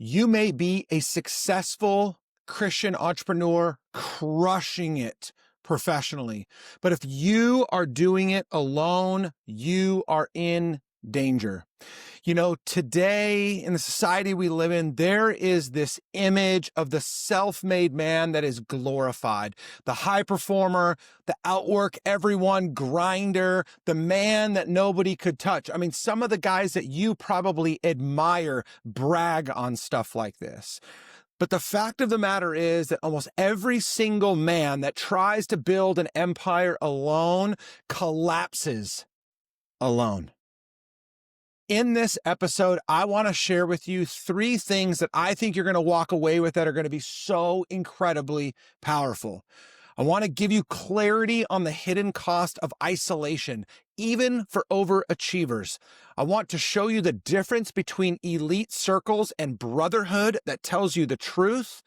You may be a successful Christian entrepreneur crushing it professionally, but if you are doing it alone, you are in danger. You know, today in the society we live in, there is this image of the self-made man that is glorified, the high performer, the outwork everyone grinder, the man that nobody could touch. I mean, some of the guys that you probably admire brag on stuff like this. But the fact of the matter is that almost every single man that tries to build an empire alone collapses alone. In this episode, I want to share with you 3 things that I think you're going to walk away with that are going to be so incredibly powerful. I want to give you clarity on the hidden cost of isolation, even for overachievers. I want to show you the difference between elite circles and brotherhood that tells you the truth.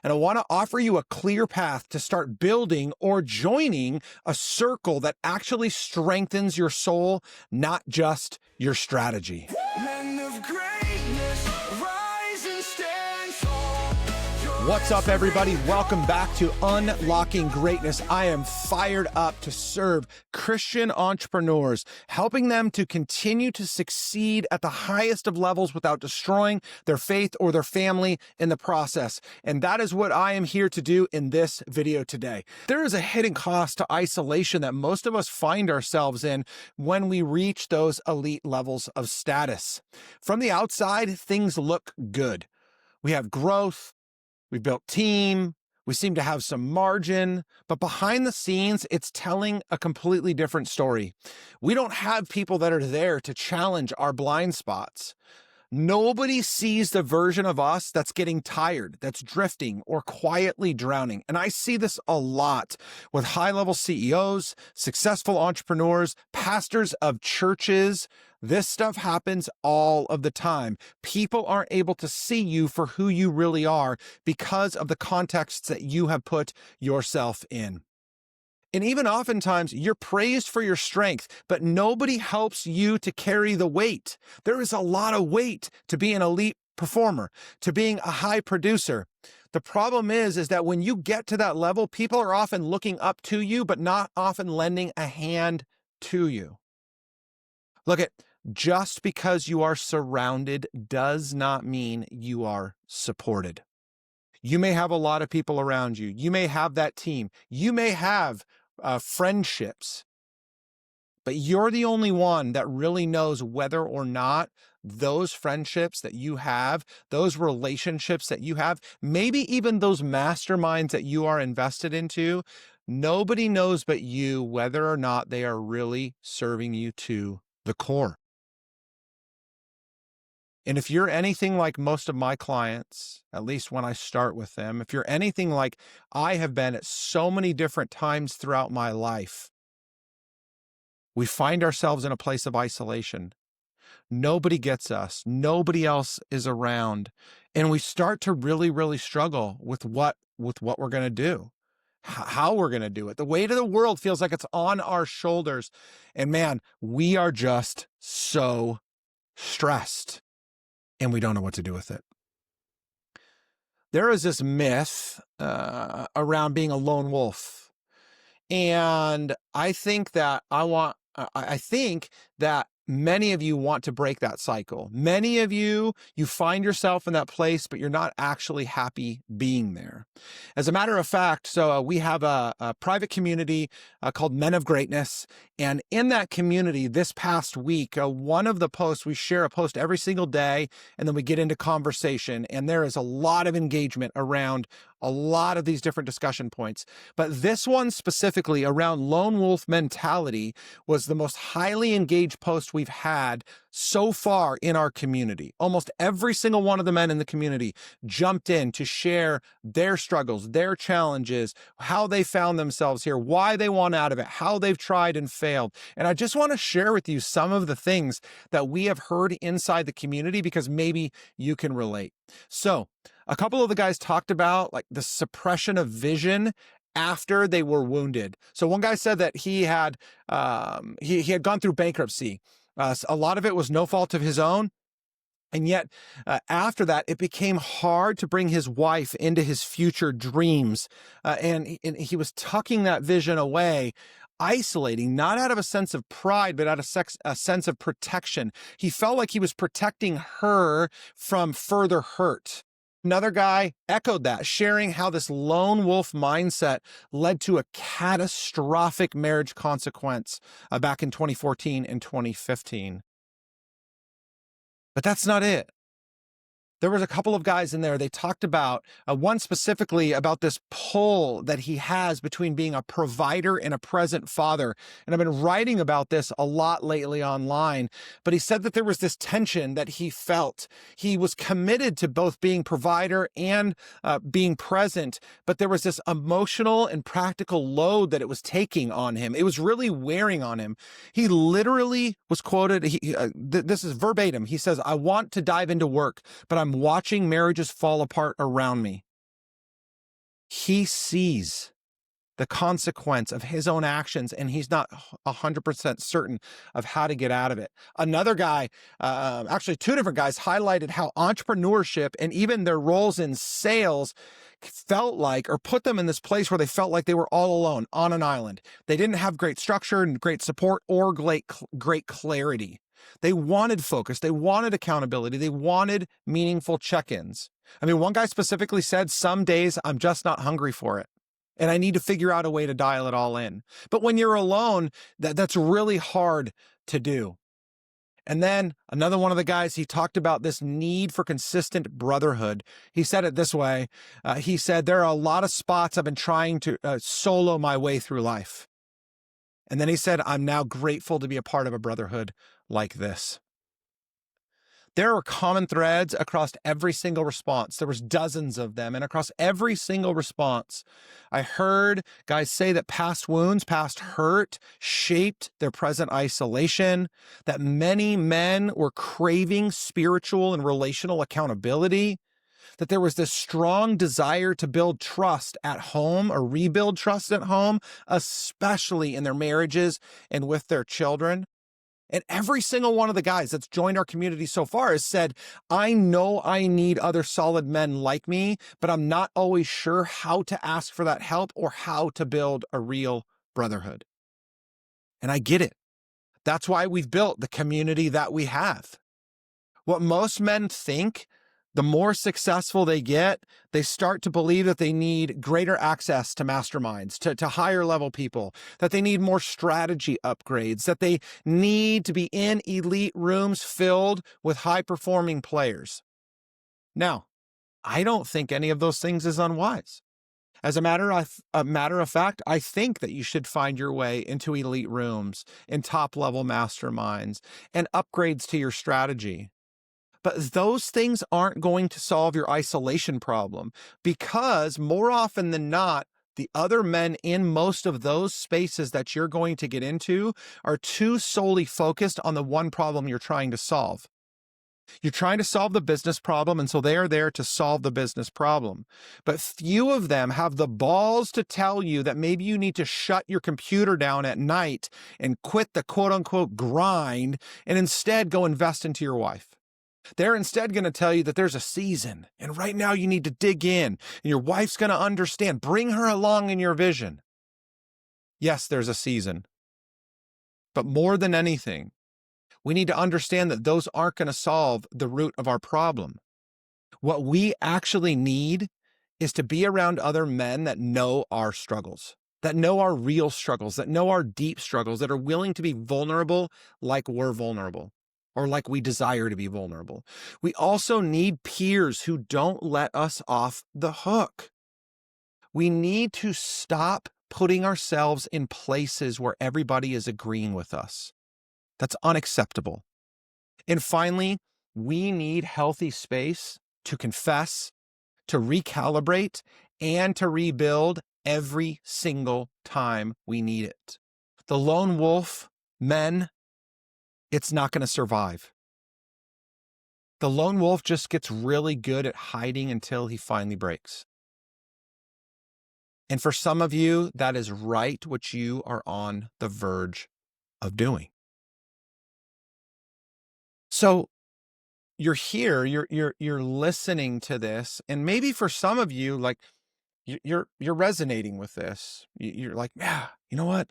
And I want to offer you a clear path to start building or joining a circle that actually strengthens your soul, not just your strategy. Men of greatness, rise and stand tall. What's up, everybody? Welcome back to Unlocking Greatness. I am fired up to serve Christian entrepreneurs, helping them to continue to succeed at the highest of levels without destroying their faith or their family in the process. And that is what I am here to do in this video today. There is a hidden cost to isolation that most of us find ourselves in when we reach those elite levels of status. From the outside, things look good. We have growth. We've built team, we seem to have some margin, but behind the scenes, it's telling a completely different story. We don't have people that are there to challenge our blind spots. Nobody sees the version of us that's getting tired, that's drifting, or quietly drowning. And I see this a lot with high-level CEOs, successful entrepreneurs, pastors of churches. This stuff happens all of the time. People aren't able to see you for who you really are because of the contexts that you have put yourself in. And even oftentimes, you're praised for your strength, but nobody helps you to carry the weight. There is a lot of weight to being an elite performer, to being a high producer. The problem is that when you get to that level, people are often looking up to you, but not often lending a hand to you. Look at, just because you are surrounded does not mean you are supported. You may have a lot of people around you. You may have that team. You may have friendships, but you're the only one that really knows whether or not those friendships that you have, those relationships that you have, maybe even those masterminds that you are invested into, nobody knows but you whether or not they are really serving you to the core. And if you're anything like most of my clients, at least when I start with them, if you're anything like I have been at so many different times throughout my life, we find ourselves in a place of isolation. Nobody gets us. Nobody else is around. And we start to really, really struggle with what we're going to do, how we're going to do it. The weight of the world feels like it's on our shoulders. And man, we are just so stressed. And we don't know what to do with it. There is this myth around being a lone wolf. And I think that many of you want to break that cycle. Many of you find yourself in that place, but you're not actually happy being there. As a matter of fact, so we have a private community called Men of Greatness. And in that community this past week, one of the posts, we share a post every single day, and then we get into conversation. And there is a lot of engagement around a lot of these different discussion points. But this one specifically around lone wolf mentality was the most highly engaged post we've had so far in our community. Almost every single one of the men in the community jumped in to share their struggles, their challenges, how they found themselves here, why they want out of it, how they've tried and failed. And I just want to share with you some of the things that we have heard inside the community because maybe you can relate. So a couple of the guys talked about like the suppression of vision after they were wounded. So one guy said that he had gone through bankruptcy. A lot of it was no fault of his own. And yet, after that, it became hard to bring his wife into his future dreams. And he was tucking that vision away, isolating, not out of a sense of pride, but out of a sense of protection. He felt like he was protecting her from further hurt. Another guy echoed that, sharing how this lone wolf mindset led to a catastrophic marriage consequence back in 2014 and 2015. But that's not it. There was a couple of guys in there. They talked about one specifically about this pull that he has between being a provider and a present father. And I've been writing about this a lot lately online, but he said that there was this tension that he felt. He was committed to both being provider and being present, but there was this emotional and practical load that it was taking on him. It was really wearing on him. He literally was quoted, this is verbatim. He says, "I want to dive into work, but I'm watching marriages fall apart around me." He sees the consequence of his own actions, and he's not 100% certain of how to get out of it. Another guy, actually two different guys, highlighted how entrepreneurship and even their roles in sales felt like, or put them in this place where they felt like they were all alone on an island. They didn't have great structure and great support or great clarity. They wanted focus. They wanted accountability. They wanted meaningful check-ins. I mean, one guy specifically said, "Some days I'm just not hungry for it, and I need to figure out a way to dial it all in." But when you're alone, that's really hard to do. And then another one of the guys, he talked about this need for consistent brotherhood. He said it this way. He said, "There are a lot of spots I've been trying to solo my way through life." And then he said, "I'm now grateful to be a part of a brotherhood like this." There are common threads across every single response. There was dozens of them, and across every single response, I heard guys say that past wounds, past hurt shaped their present isolation, that many men were craving spiritual and relational accountability, that there was this strong desire to build trust at home or rebuild trust at home, especially in their marriages and with their children. And every single one of the guys that's joined our community so far has said, "I know I need other solid men like me, but I'm not always sure how to ask for that help or how to build a real brotherhood." And I get it. That's why we've built the community that we have. What most men think, the more successful they get, they start to believe that they need greater access to masterminds, to higher level people, that they need more strategy upgrades, that they need to be in elite rooms filled with high performing players. Now, I don't think any of those things is unwise. As a matter of fact, I think that you should find your way into elite rooms, in top level masterminds, and upgrades to your strategy. But those things aren't going to solve your isolation problem, because more often than not, the other men in most of those spaces that you're going to get into are too solely focused on the one problem you're trying to solve. You're trying to solve the business problem, and so they are there to solve the business problem. But few of them have the balls to tell you that maybe you need to shut your computer down at night and quit the quote unquote grind and instead go invest into your wife. They're instead going to tell you that there's a season, and right now you need to dig in, and your wife's going to understand. Bring her along in your vision. Yes, there's a season. But more than anything, we need to understand that those aren't going to solve the root of our problem. What we actually need is to be around other men that know our struggles, that know our real struggles, that know our deep struggles, that are willing to be vulnerable like we're vulnerable, or like we desire to be vulnerable. We also need peers who don't let us off the hook. We need to stop putting ourselves in places where everybody is agreeing with us. That's unacceptable. And finally, we need healthy space to confess, to recalibrate, and to rebuild every single time we need it. The lone wolf, men, it's not going to survive. The lone wolf just gets really good at hiding until he finally breaks. And for some of you, that is right what you are on the verge of doing. So you're here, you're listening to this, and maybe for some of you, like you're resonating with this. You're like, yeah, you know what?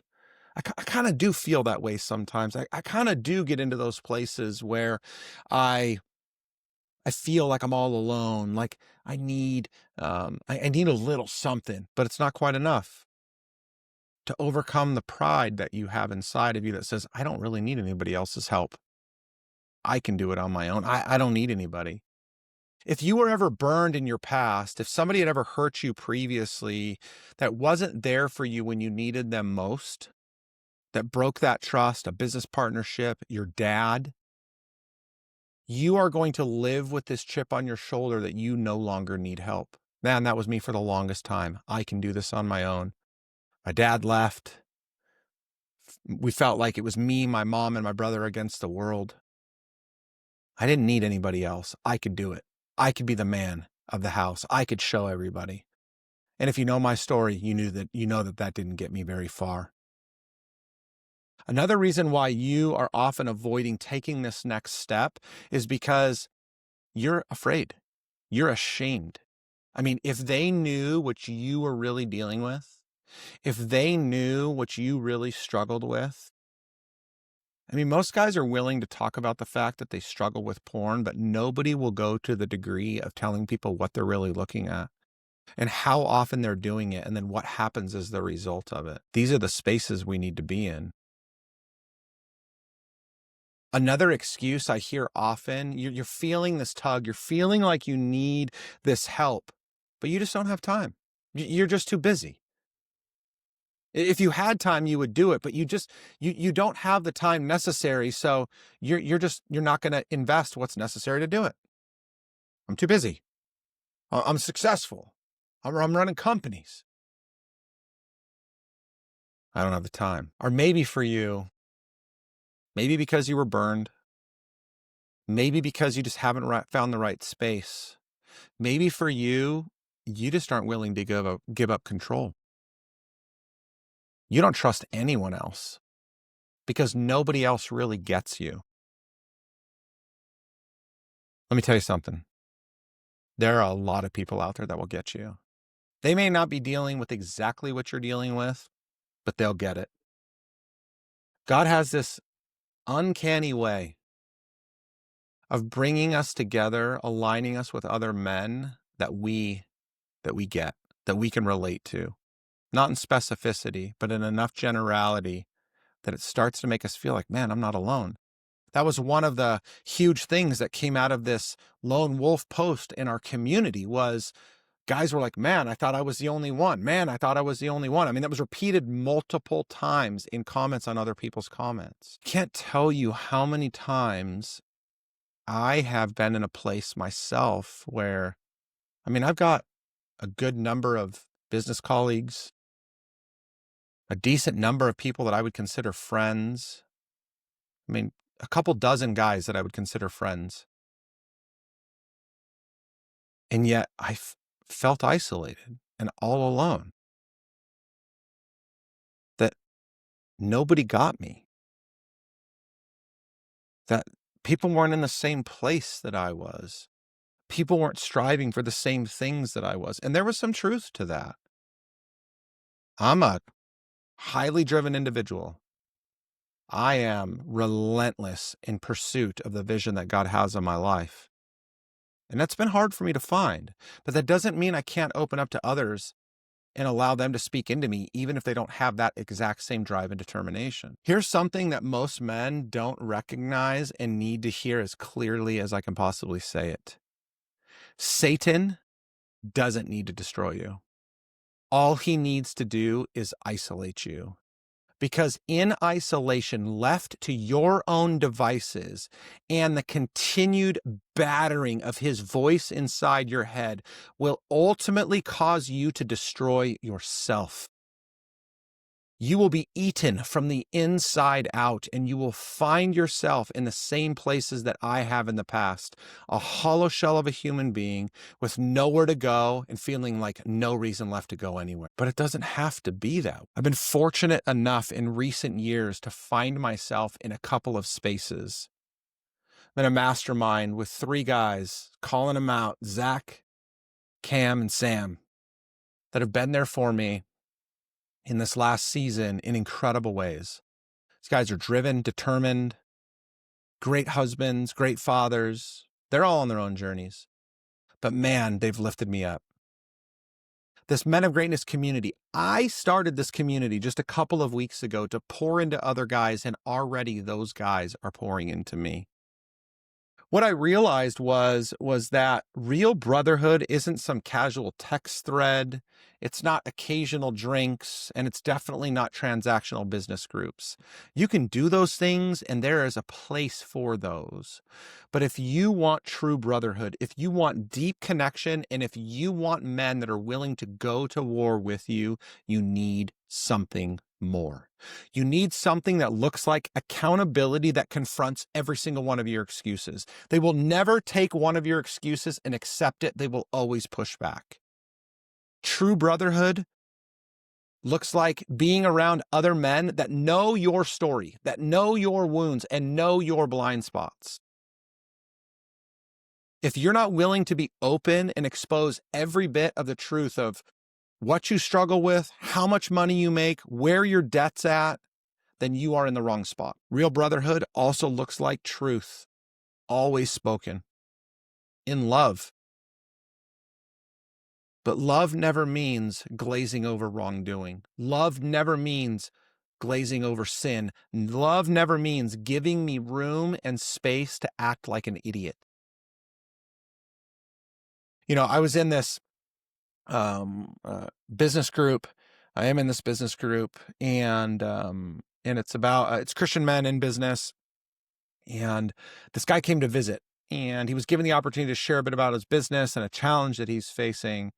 I kind of do feel that way sometimes. I kind of do get into those places where I I feel like I'm all alone. Like I need I need a little something, but it's not quite enough to overcome the pride that you have inside of you that says, I don't really need anybody else's help. I can do it on my own. I don't need anybody. If you were ever burned in your past, if somebody had ever hurt you previously that wasn't there for you when you needed them most, that broke that trust, a business partnership, your dad, you are going to live with this chip on your shoulder that you no longer need help. Man, that was me for the longest time. I can do this on my own. My dad left. We felt like it was me, my mom, and my brother against the world. I didn't need anybody else. I could do it. I could be the man of the house. I could show everybody. And if you know my story, you know that didn't get me very far. Another reason why you are often avoiding taking this next step is because you're afraid. You're ashamed. I mean, if they knew what you were really dealing with, if they knew what you really struggled with, I mean, most guys are willing to talk about the fact that they struggle with porn, but nobody will go to the degree of telling people what they're really looking at and how often they're doing it, and then what happens as the result of it. These are the spaces we need to be in. Another excuse I hear often, you're feeling this tug, you're feeling like you need this help, but you just don't have time. You're just too busy. If you had time, you would do it, but you don't have the time necessary. So you're not going to invest what's necessary to do it. I'm too busy. I'm successful. I'm running companies. I don't have the time. Or maybe for you, maybe because you were burned, maybe because you just haven't found the right space. Maybe for you, you just aren't willing to give up control. You don't trust anyone else because nobody else really gets you. Let me tell you something. There are a lot of people out there that will get you. They may not be dealing with exactly what you're dealing with, but they'll get it. God has this uncanny way of bringing us together, aligning us with other men that we get, that we can relate to. Not in specificity, but in enough generality that it starts to make us feel like, man, I'm not alone. That was one of the huge things that came out of this lone wolf post in our community was guys were like, man, I thought I was the only one. Man, I thought I was the only one. I mean, that was repeated multiple times in comments on other people's comments. Can't tell you how many times I have been in a place myself where, I mean, I've got a good number of business colleagues, a decent number of people that I would consider friends. I mean, a couple dozen guys that I would consider friends. And yet I felt isolated and all alone. That nobody got me. That people weren't in the same place that I was. People weren't striving for the same things that I was. And there was some truth to that. I'm a highly driven individual. I am relentless in pursuit of the vision that God has in my life. And that's been hard for me to find. But that doesn't mean I can't open up to others and allow them to speak into me, even if they don't have that exact same drive and determination. Here's something that most men don't recognize and need to hear as clearly as I can possibly say it. Satan doesn't need to destroy you. All he needs to do is isolate you. Because in isolation, left to your own devices and the continued battering of his voice inside your head will ultimately cause you to destroy yourself. You will be eaten from the inside out, and you will find yourself in the same places that I have in the past, a hollow shell of a human being with nowhere to go and feeling like no reason left to go anywhere. But it doesn't have to be that. I've been fortunate enough in recent years to find myself in a couple of spaces been a mastermind with 3 guys, calling them out, Zach, Cam, and Sam, that have been there for me in this last season in incredible ways. These guys are driven, determined, great husbands, great fathers. They're all on their own journeys. But man, they've lifted me up. This Men of Greatness community, I started this community just a couple of weeks ago to pour into other guys, and already those guys are pouring into me. What I realized was that real brotherhood isn't some casual text thread. It's not occasional drinks, and it's definitely not transactional business groups. You can do those things, and there is a place for those. But if you want true brotherhood, if you want deep connection, and if you want men that are willing to go to war with you, you need something more. You need something that looks like accountability that confronts every single one of your excuses. They will never take one of your excuses and accept it. They will always push back. True brotherhood looks like being around other men that know your story, that know your wounds, and know your blind spots. If you're not willing to be open and expose every bit of the truth of what you struggle with, how much money you make, where your debt's at, then you are in the wrong spot. Real brotherhood also looks like truth, always spoken in love. But love never means glazing over wrongdoing. Love never means glazing over sin. Love never means giving me room and space to act like an idiot. You know, I was in this business group. I am in this business group, and it's about it's Christian men in business. And this guy came to visit, and he was given the opportunity to share a bit about his business and a challenge that he's facing.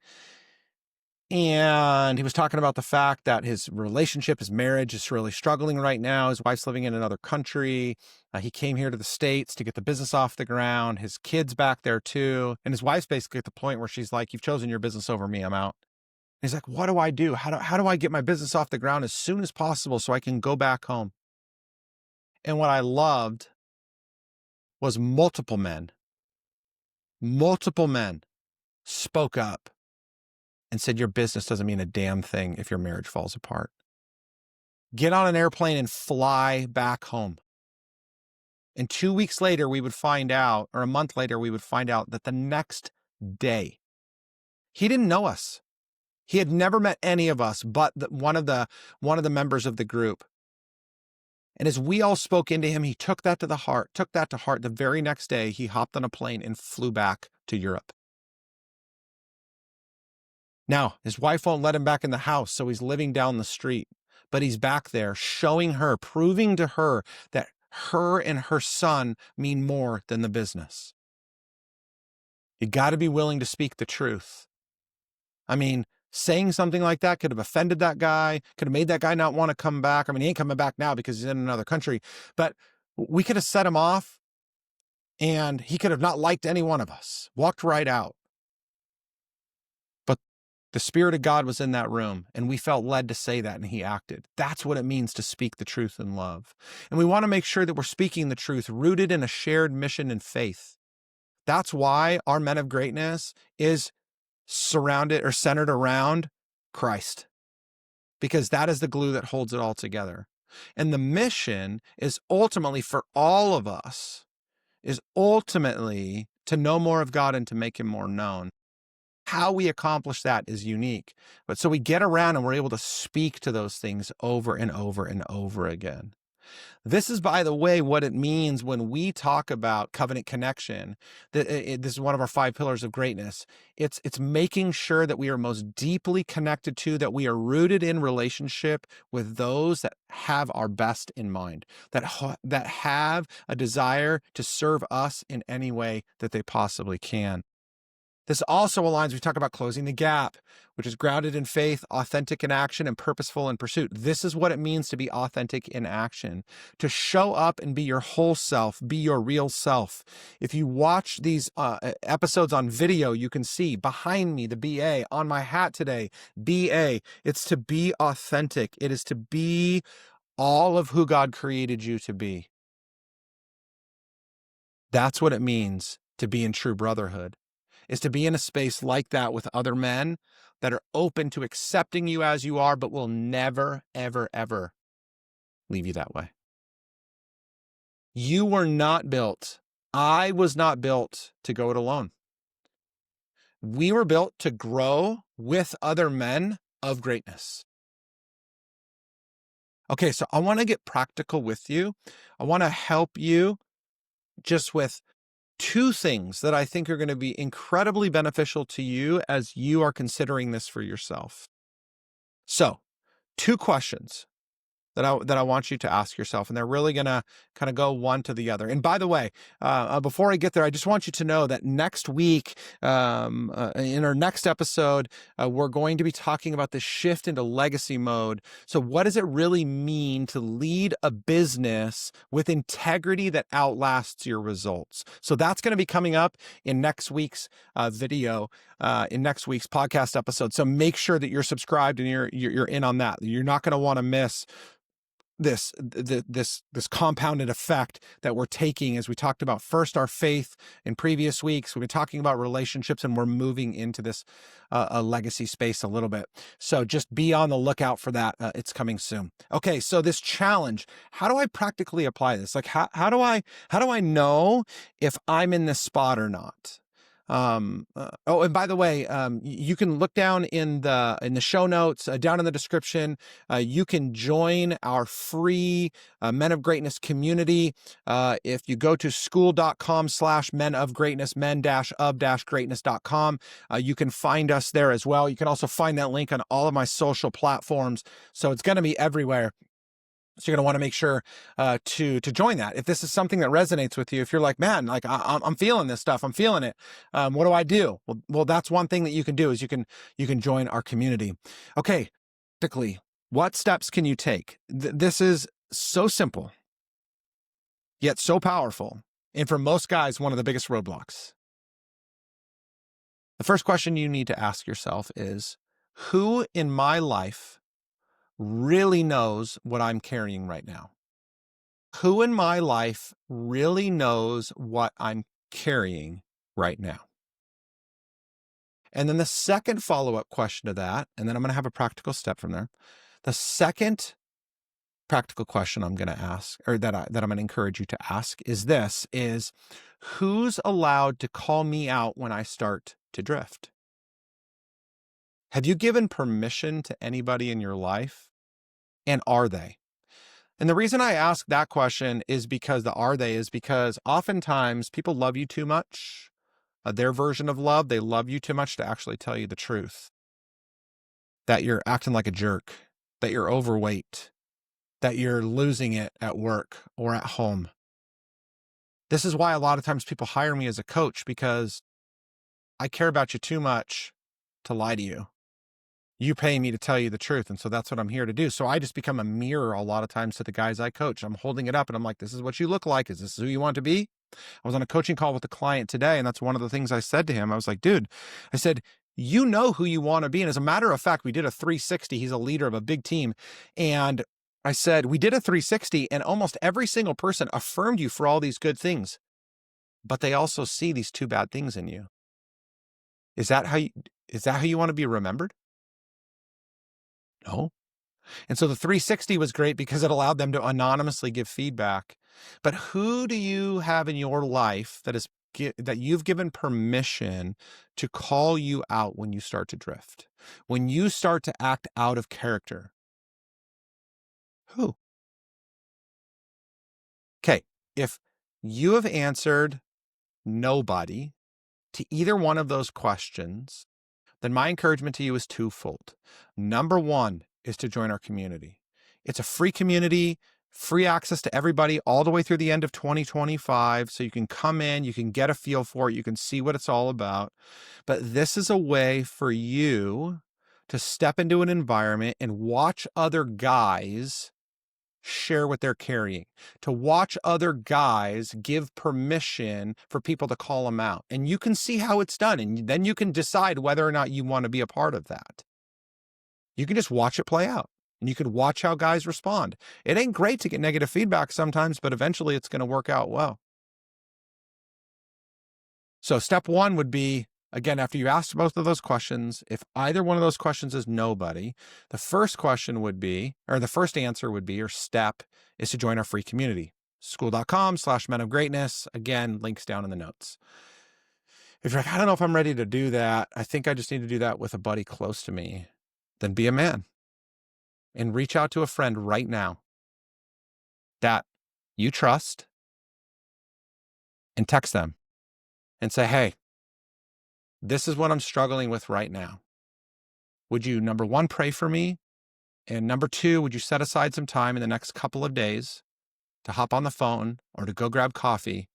And he was talking about the fact that his relationship, his marriage is really struggling right now. His wife's living in another country. He came here to the States to get the business off the ground. His kid's back there too. And his wife's basically at the point where she's like, "You've chosen your business over me. I'm out." And he's like, "What do I do? How do I get my business off the ground as soon as possible so I can go back home?" And what I loved was multiple men spoke up and said, "Your business doesn't mean a damn thing if your marriage falls apart. Get on an airplane and fly back home." And 2 weeks later, we would find out, or a month later, we would find out that the next day, he didn't know us. He had never met any of us, but one of the members of the group. And as we all spoke into him, he took that to heart. The very next day, he hopped on a plane and flew back to Europe. Now, his wife won't let him back in the house, so he's living down the street. But he's back there showing her, proving to her that her and her son mean more than the business. You got to be willing to speak the truth. I mean, saying something like that could have offended that guy, could have made that guy not want to come back. I mean, he ain't coming back now because he's in another country, but we could have set him off, and he could have not liked any one of us, walked right out. But the Spirit of God was in that room, and we felt led to say that, and he acted. That's what it means to speak the truth in love. And we want to make sure that we're speaking the truth rooted in a shared mission and faith. That's why our Men of Greatness is surrounded or centered around Christ, because that is the glue that holds it all together. And the mission is ultimately for all of us, is ultimately to know more of God and to make him more known. How we accomplish that is unique. But so we get around and we're able to speak to those things over and over and over again. This is, by the way, what it means when we talk about covenant connection. This is one of our 5 pillars of greatness. It's making sure that we are most deeply connected to, that we are rooted in relationship with those that have our best in mind, that have a desire to serve us in any way that they possibly can. This also aligns, we talk about closing the gap, which is grounded in faith, authentic in action, and purposeful in pursuit. This is what it means to be authentic in action, to show up and be your whole self, be your real self. If you watch these episodes on video, you can see behind me, the BA, on my hat today, BA. It's to be authentic. It is to be all of who God created you to be. That's what it means to be in true brotherhood, is to be in a space like that with other men that are open to accepting you as you are, but will never, ever, ever leave you that way. You were not built. I was not built to go it alone. We were built to grow with other men of greatness. Okay, so I want to get practical with you. I want to help you just with two things that I think are going to be incredibly beneficial to you as you are considering this for yourself. So, two questions that I want you to ask yourself, and they're really gonna kind of go one to the other. And by the way, before I get there, I just want you to know that next week, in our next episode, we're going to be talking about the shift into legacy mode. So, what does it really mean to lead a business with integrity that outlasts your results? So that's going to be coming up in next week's video, in next week's podcast episode. So make sure that you're subscribed and you're in on that. You're not going to want to miss this compounded effect that we're taking, as we talked about first our faith in previous weeks. We've been talking about relationships, and we're moving into this a legacy space a little bit. So just be on the lookout for that. It's coming soon. Okay, so this challenge, how do I practically apply this? Like how do I know if I'm in this spot or not? Oh, and by the way, you can look down in the show notes, down in the description. You can join our free Men of Greatness community. If you go to school.com/men-of-greatness, men-of-greatness.com, you can find us there as well. You can also find that link on all of my social platforms. So it's going to be everywhere. So you're going to want to make sure to join that. If this is something that resonates with you, if you're like, man, like I'm feeling this stuff, I'm feeling it. What do I do? Well, that's one thing that you can do, is you can join our community. Okay, practically, what steps can you take? This is so simple, yet so powerful, and for most guys, one of the biggest roadblocks. The first question you need to ask yourself is, who in my life really knows what I'm carrying right now? Who in my life really knows what I'm carrying right now? And then the second follow-up question to that, and then I'm going to have a practical step from there. The second practical question I'm going to ask, or that I'm going to encourage you to ask, is this: is who's allowed to call me out when I start to drift? Have you given permission to anybody in your life? And are they? And the reason I ask that question is because because oftentimes people love you too much. Their version of love, they love you too much to actually tell you the truth. That you're acting like a jerk, that you're overweight, that you're losing it at work or at home. This is why a lot of times people hire me as a coach, because I care about you too much to lie to you. You pay me to tell you the truth. And so that's what I'm here to do. So I just become a mirror a lot of times to the guys I coach. I'm holding it up and I'm like, this is what you look like. Is this who you want to be? I was on a coaching call with a client today, and that's one of the things I said to him. I was like, dude, I said, you know who you want to be. And as a matter of fact, we did a 360. He's a leader of a big team. And I said, we did a 360, and almost every single person affirmed you for all these good things, but they also see these two bad things in you. Is that how you want to be remembered? No. And so the 360 was great because it allowed them to anonymously give feedback. But who do you have in your life that you've given permission to call you out when you start to drift, when you start to act out of character? Who? Okay, if you have answered nobody to either one of those questions, then my encouragement to you is twofold. Number one is to join our community. It's a free community, free access to everybody all the way through the end of 2025. So you can come in, you can get a feel for it, you can see what it's all about. But this is a way for you to step into an environment and watch other guys share what they're carrying, to watch other guys give permission for people to call them out. And you can see how it's done. And then you can decide whether or not you want to be a part of that. You can just watch it play out, and you can watch how guys respond. It ain't great to get negative feedback sometimes, but eventually it's going to work out well. So step one would be, again, after you ask both of those questions, if either one of those questions is nobody, the first question would be, or the first answer would be, or step is to join our free community, school.com/men of greatness. Again, links down in the notes. If you're like, I don't know if I'm ready to do that, I think I just need to do that with a buddy close to me, then be a man and reach out to a friend right now that you trust and text them and say, hey, this is what I'm struggling with right now. Would you, number one, pray for me? And number two, would you set aside some time in the next couple of days to hop on the phone or to go grab coffee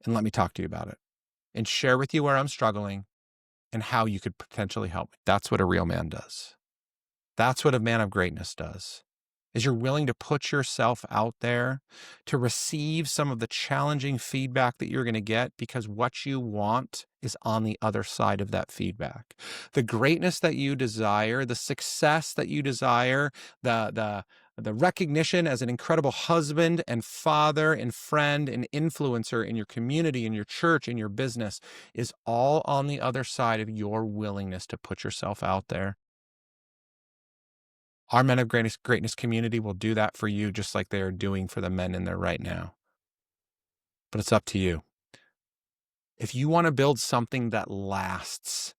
and let me talk to you about it and share with you where I'm struggling and how you could potentially help me? That's what a real man does. That's what a man of greatness does, is you're willing to put yourself out there to receive some of the challenging feedback that you're going to get, because what you want is on the other side of that feedback. The greatness that you desire, the success that you desire, the recognition as an incredible husband and father and friend and influencer in your community, in your church, in your business, is all on the other side of your willingness to put yourself out there. Our Men of Greatness community will do that for you, just like they are doing for the men in there right now. But it's up to you. If you want to build something that lasts,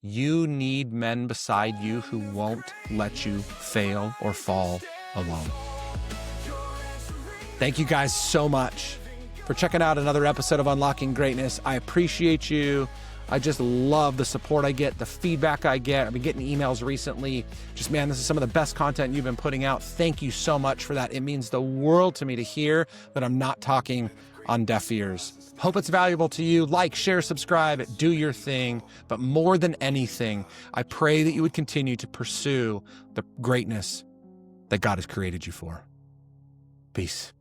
you need men beside you who won't let you fail or fall alone. Thank you guys so much for checking out another episode of Unlocking Greatness. I appreciate you. I just love the support I get, the feedback I get. I've been getting emails recently. Just, man, this is some of the best content you've been putting out. Thank you so much for that. It means the world to me to hear that I'm not talking on deaf ears. Hope it's valuable to you. Like, share, subscribe, do your thing. But more than anything, I pray that you would continue to pursue the greatness that God has created you for. Peace.